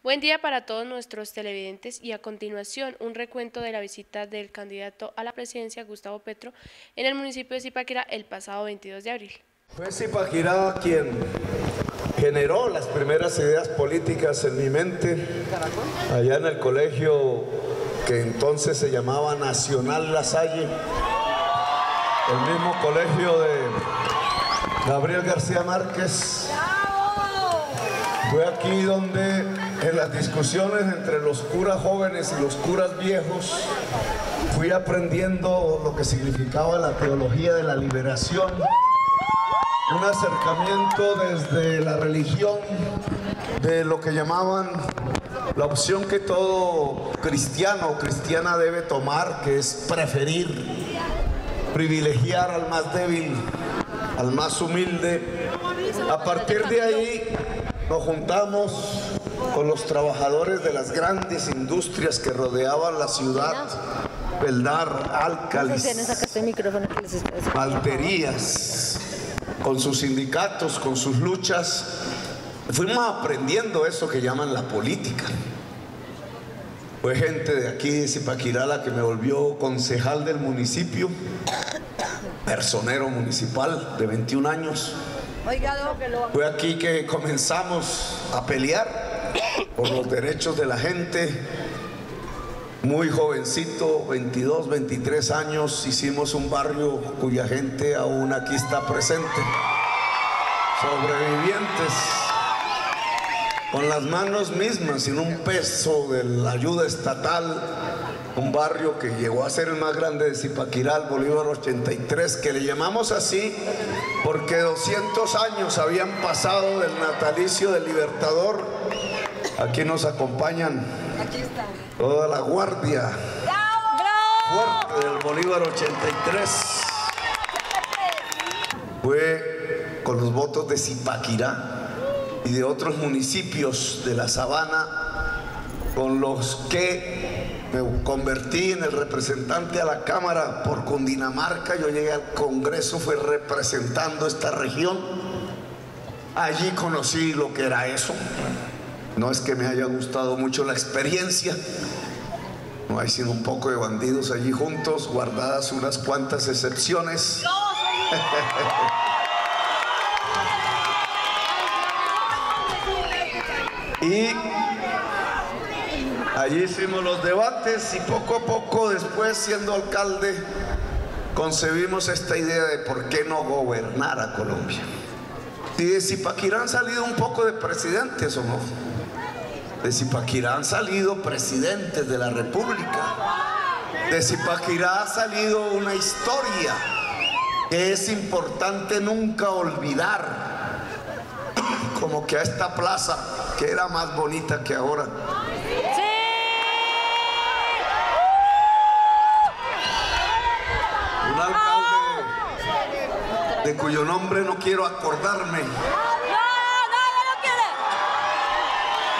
Buen día para todos nuestros televidentes y a continuación un recuento de la visita del candidato a la presidencia Gustavo Petro en el municipio de Zipaquirá el pasado 22 de abril. Fue Zipaquirá quien generó las primeras ideas políticas en mi mente, allá en el colegio que entonces se llamaba Nacional La Salle, el mismo colegio de Gabriel García Márquez. Fue aquí donde en las discusiones entre los curas jóvenes y los curas viejos fui aprendiendo lo que significaba la teología de la liberación, un acercamiento desde la religión de lo que llamaban la opción que todo cristiano o cristiana debe tomar, que es preferir, privilegiar al más débil, al más humilde. A partir de ahí nos juntamos con los trabajadores de las grandes industrias que rodeaban la ciudad, Beldar, Álcalis, Malterías, con sus sindicatos, con sus luchas. Fuimos aprendiendo eso que llaman la política. Fue gente de aquí de Zipaquirá la que me volvió concejal del municipio, personero municipal de 21 años. Fue aquí que comenzamos a pelear por los derechos de la gente. Muy jovencito, 22, 23 años, hicimos un barrio cuya gente aún aquí está presente. Sobrevivientes, con las manos mismas, sin un peso de la ayuda estatal. Un barrio que llegó a ser el más grande de Zipaquirá, el Bolívar 83, que le llamamos así porque 200 años habían pasado del natalicio del Libertador. Aquí nos acompañan toda la guardia fuerte del Bolívar 83. Fue con los votos de Zipaquirá y de otros municipios de la Sabana con los que me convertí en el representante a la Cámara por Cundinamarca. Yo llegué al Congreso, fue representando esta región. Allí conocí lo que era eso. No es que me haya gustado mucho la experiencia. No hay sino un poco de bandidos allí juntos, guardadas unas cuantas excepciones. Y allí hicimos los debates y poco a poco, después siendo alcalde, concebimos esta idea de por qué no gobernar a Colombia. Y de Zipaquirá han salido un poco de presidentes, ¿o no? De Zipaquirá han salido presidentes de la República. De Zipaquirá ha salido una historia que es importante nunca olvidar. Como que a esta plaza, que era más bonita que ahora, un alcalde de cuyo nombre no quiero acordarme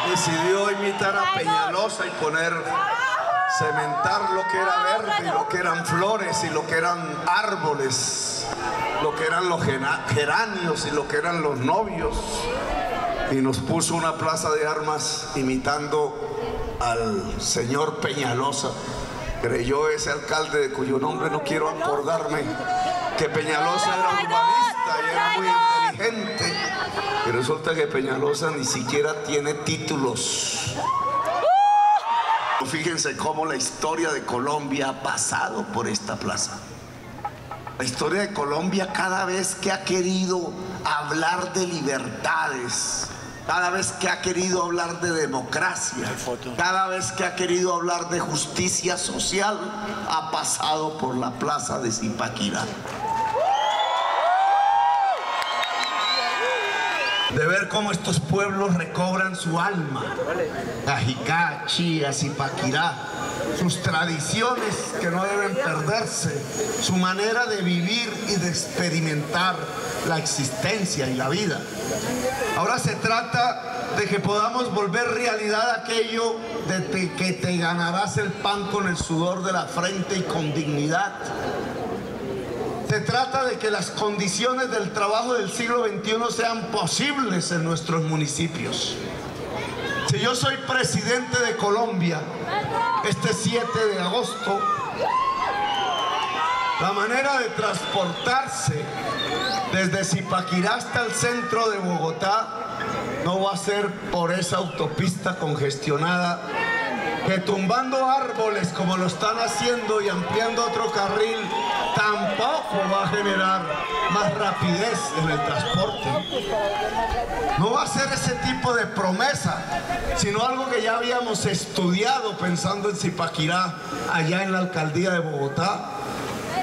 decidió imitar a Peñalosa y cementar lo que era verde y lo que eran flores y lo que eran árboles, lo que eran los geranios y lo que eran los novios, y nos puso una plaza de armas imitando al señor Peñalosa. Creyó ese alcalde de cuyo nombre no quiero acordarme que Peñalosa era humanista y era muy inteligente, y resulta que Peñalosa ni siquiera tiene títulos. Fíjense cómo la historia de Colombia ha pasado por esta plaza. La historia de Colombia, cada vez que ha querido hablar de libertades, cada vez que ha querido hablar de democracia, cada vez que ha querido hablar de justicia social, ha pasado por la plaza de Zipaquirá. De ver cómo estos pueblos recobran su alma, Cajicá, Chía, Zipaquirá, sus tradiciones que no deben perderse, su manera de vivir y de experimentar la existencia y la vida. Ahora se trata de que podamos volver realidad aquello de que te ganarás el pan con el sudor de la frente y con dignidad. Se trata de que las condiciones del trabajo del siglo XXI sean posibles en nuestros municipios. Si yo soy presidente de Colombia, este 7 de agosto, la manera de transportarse desde Zipaquirá hasta el centro de Bogotá no va a ser por esa autopista congestionada, que tumbando árboles como lo están haciendo y ampliando otro carril tampoco va a generar más rapidez en el transporte. No va a ser ese tipo de promesa, sino algo que ya habíamos estudiado pensando en Zipaquirá, allá en la alcaldía de Bogotá.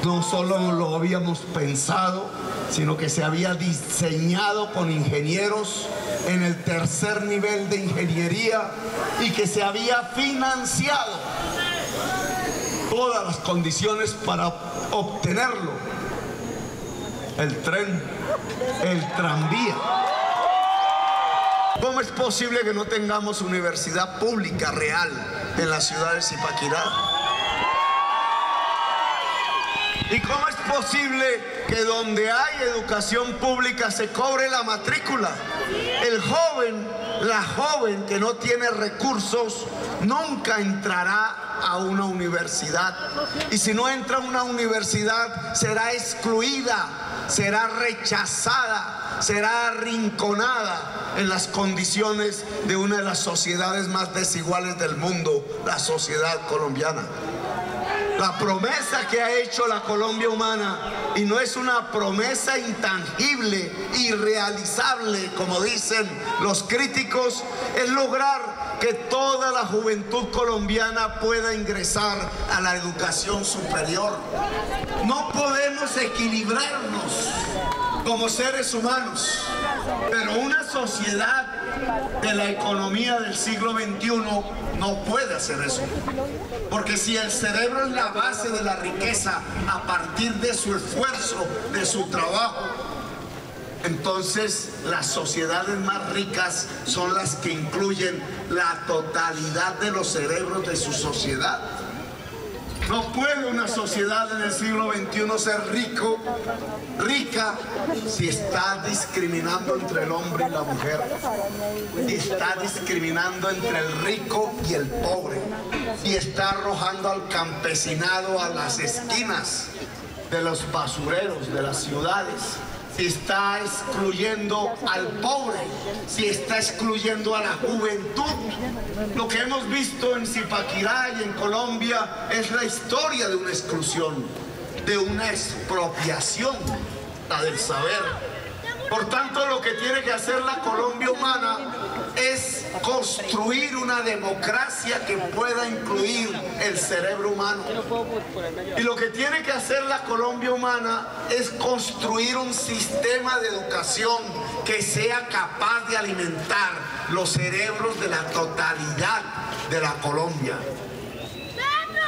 No solo lo habíamos pensado, sino que se había diseñado con ingenieros en el tercer nivel de ingeniería y que se había financiado todas las condiciones para obtenerlo. El tren, el tranvía. ¿Cómo es posible que no tengamos universidad pública real en la ciudad de Zipaquirá? ¿Y cómo es posible que donde hay educación pública se cobre la matrícula? El joven, la joven que no tiene recursos nunca entrará a una universidad. Y si no entra a una universidad, será excluida, será rechazada, será arrinconada en las condiciones de una de las sociedades más desiguales del mundo, la sociedad colombiana. La promesa que ha hecho la Colombia Humana, y no es una promesa intangible, irrealizable, como dicen los críticos, es lograr que toda la juventud colombiana pueda ingresar a la educación superior. No podemos equilibrarnos como seres humanos, pero una sociedad de la economía del siglo XXI no puede hacer eso, porque si el cerebro es la base de la riqueza a partir de su esfuerzo, de su trabajo, entonces las sociedades más ricas son las que incluyen la totalidad de los cerebros de su sociedad. No puede una sociedad en el siglo XXI ser rica, si está discriminando entre el hombre y la mujer, si está discriminando entre el rico y el pobre, si está arrojando al campesinado a las esquinas de los basureros de las ciudades, si está excluyendo al pobre, si está excluyendo a la juventud. Lo que hemos visto en Zipaquirá y en Colombia es la historia de una exclusión, de una expropiación, la del saber. Por tanto, lo que tiene que hacer la Colombia Humana es construir una democracia que pueda incluir el cerebro humano. Y lo que tiene que hacer la Colombia Humana es construir un sistema de educación que sea capaz de alimentar los cerebros de la totalidad de la Colombia.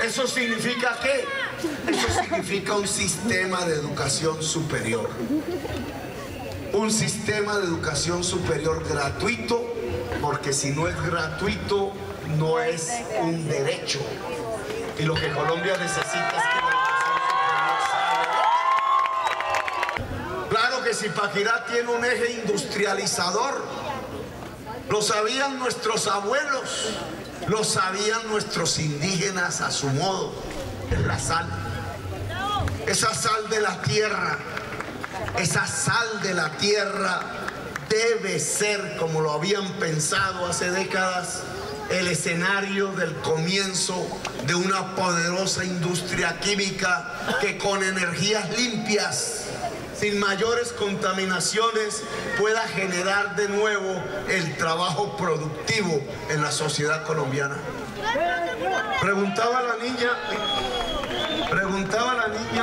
¿Eso significa qué? Eso significa un sistema de educación superior. Un sistema de educación superior gratuito, porque si no es gratuito, no es un derecho. Y lo que Colombia necesita es que la educación superior salga. Claro que Zipaquirá tiene un eje industrializador. Lo sabían nuestros abuelos, lo sabían nuestros indígenas a su modo. Es la sal. Esa sal de la tierra. Esa sal de la tierra debe ser, como lo habían pensado hace décadas, el escenario del comienzo de una poderosa industria química que con energías limpias, sin mayores contaminaciones, pueda generar de nuevo el trabajo productivo en la sociedad colombiana. Preguntaba la niña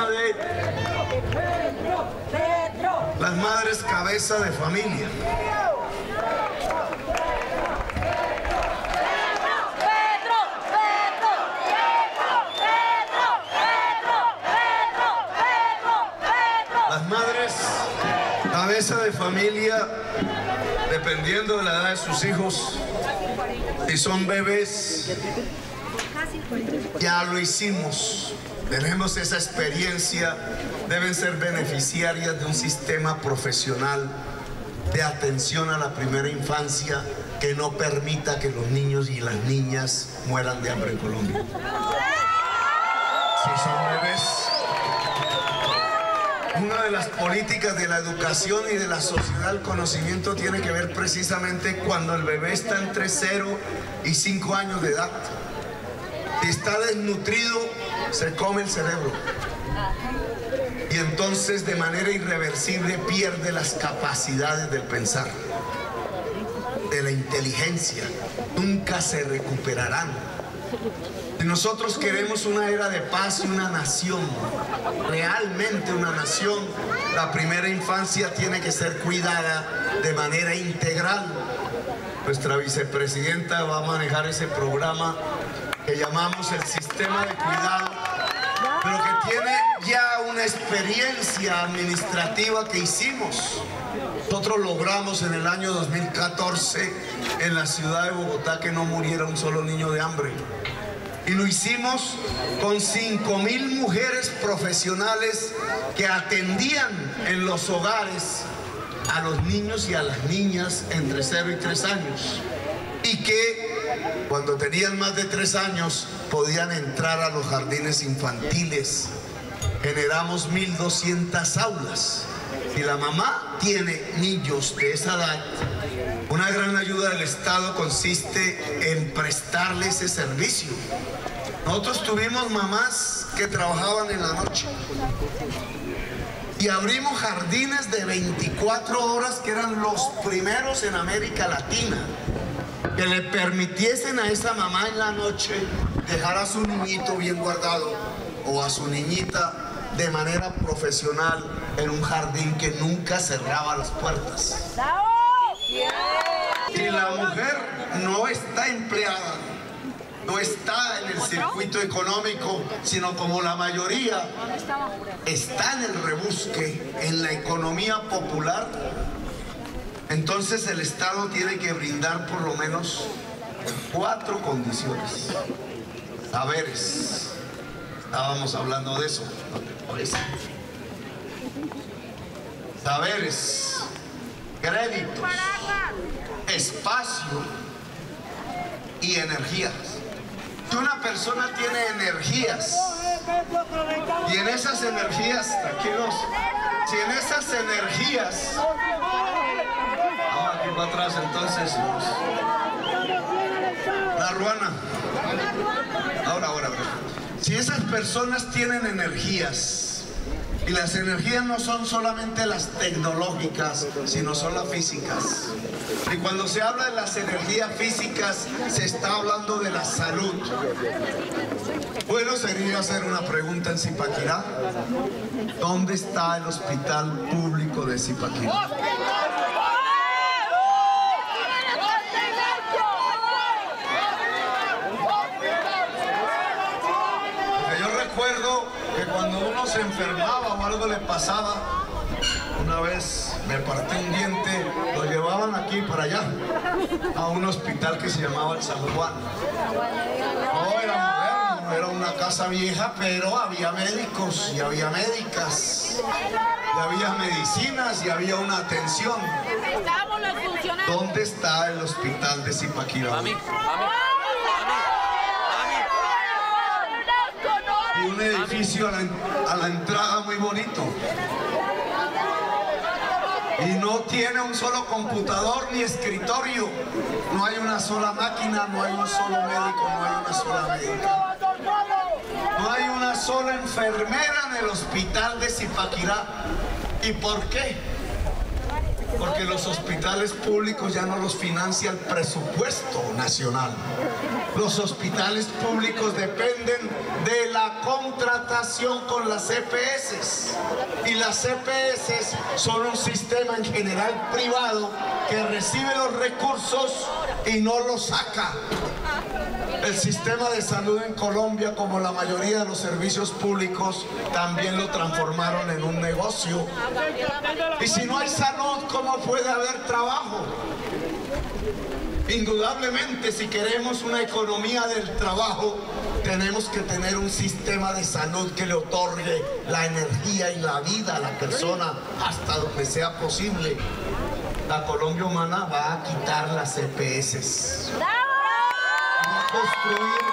de las madres cabeza de familia. Las madres cabeza de familia, dependiendo de la edad de sus hijos, si son bebés, ya lo hicimos. Tenemos esa experiencia, deben ser beneficiarias de un sistema profesional de atención a la primera infancia que no permita que los niños y las niñas mueran de hambre en Colombia. Si son bebés, una de las políticas de la educación y de la sociedad del conocimiento tiene que ver precisamente cuando el bebé está entre 0 y 5 años de edad. Si está desnutrido, se come el cerebro. Y entonces de manera irreversible pierde las capacidades del pensar, de la inteligencia. Nunca se recuperarán. Si nosotros queremos una era de paz y una nación, realmente una nación, la primera infancia tiene que ser cuidada de manera integral. Nuestra vicepresidenta va a manejar ese programa que llamamos el sistema de cuidado, pero que tiene ya una experiencia administrativa que hicimos. Nosotros logramos en el año 2014 en la ciudad de Bogotá que no muriera un solo niño de hambre. Y lo hicimos con 5.000 mujeres profesionales que atendían en los hogares a los niños y a las niñas entre 0 y 3 años. Y que cuando tenían más de 3 años podían entrar a los jardines infantiles. Generamos 1.200 aulas. Si la mamá tiene niños de esa edad, una gran ayuda del Estado consiste en prestarle ese servicio. Nosotros tuvimos mamás que trabajaban en la noche y abrimos jardines de 24 horas que eran los primeros en América Latina, que le permitiesen a esa mamá en la noche dejar a su niñito bien guardado o a su niñita de manera profesional en un jardín que nunca cerraba las puertas. Si la mujer no está empleada, no está en el circuito económico, sino como la mayoría está en el rebusque, en la economía popular, entonces el Estado tiene que brindar por lo menos 4 condiciones. Saberes. Estábamos hablando de eso, ¿no te parece? Saberes, créditos, espacio y energías. Si una persona tiene energías y en esas energías, tranquilos, si en esas energías, vamos aquí para atrás entonces, la ruana, ahora. Si esas personas tienen energías, y las energías no son solamente las tecnológicas, sino son las físicas. Y cuando se habla de las energías físicas, se está hablando de la salud. Bueno, sería hacer una pregunta en Zipaquirá. ¿Dónde está el hospital público de Zipaquirá? Recuerdo que cuando uno se enfermaba o algo le pasaba, una vez me partí un diente, lo llevaban aquí para allá, a un hospital que se llamaba el San Juan. No era moderno, era una casa vieja, pero había médicos y había médicas, y había medicinas y había una atención. ¿Dónde está el hospital de Zipaquirá? Y un edificio a la entrada muy bonito. Y no tiene un solo computador ni escritorio. No hay una sola máquina, no hay un solo médico, no hay una sola médica. No hay una sola enfermera en el hospital de Zipaquirá. ¿Y por qué? Porque los hospitales públicos ya no los financia el presupuesto nacional. Los hospitales públicos dependen de la contratación con las EPS. Y las EPS son un sistema en general privado que recibe los recursos y no los saca. El sistema de salud en Colombia, como la mayoría de los servicios públicos, también lo transformaron en un negocio. Y si no hay salud, ¿cómo puede haber trabajo? Indudablemente, si queremos una economía del trabajo, tenemos que tener un sistema de salud que le otorgue la energía y la vida a la persona hasta donde sea posible. la Colombia Humana va a quitar las EPS. Va a construir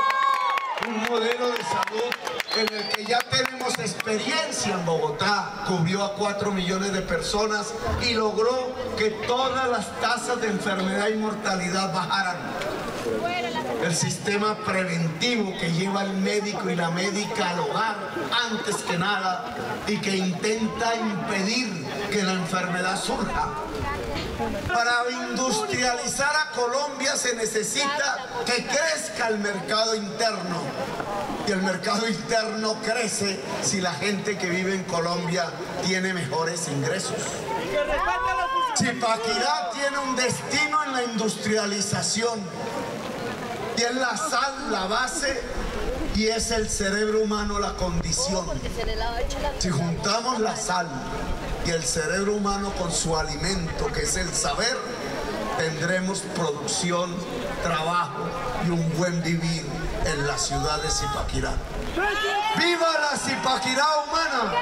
un modelo de salud en el que ya tenemos experiencia en Bogotá. Cubrió a 4 millones de personas y logró que todas las tasas de enfermedad y mortalidad bajaran. El sistema preventivo que lleva el médico y la médica al hogar antes que nada y que intenta impedir que la enfermedad surja. Para industrializar a Colombia se necesita que crezca el mercado interno. Y el mercado interno crece si la gente que vive en Colombia tiene mejores ingresos. Zipaquirá tiene un destino en la industrialización. Y es la sal la base y es el cerebro humano la condición. Si juntamos la sal y el cerebro humano con su alimento, que es el saber, tendremos producción, trabajo y un buen vivir en la ciudad de Zipaquirá. ¡Viva la Zipaquirá humana!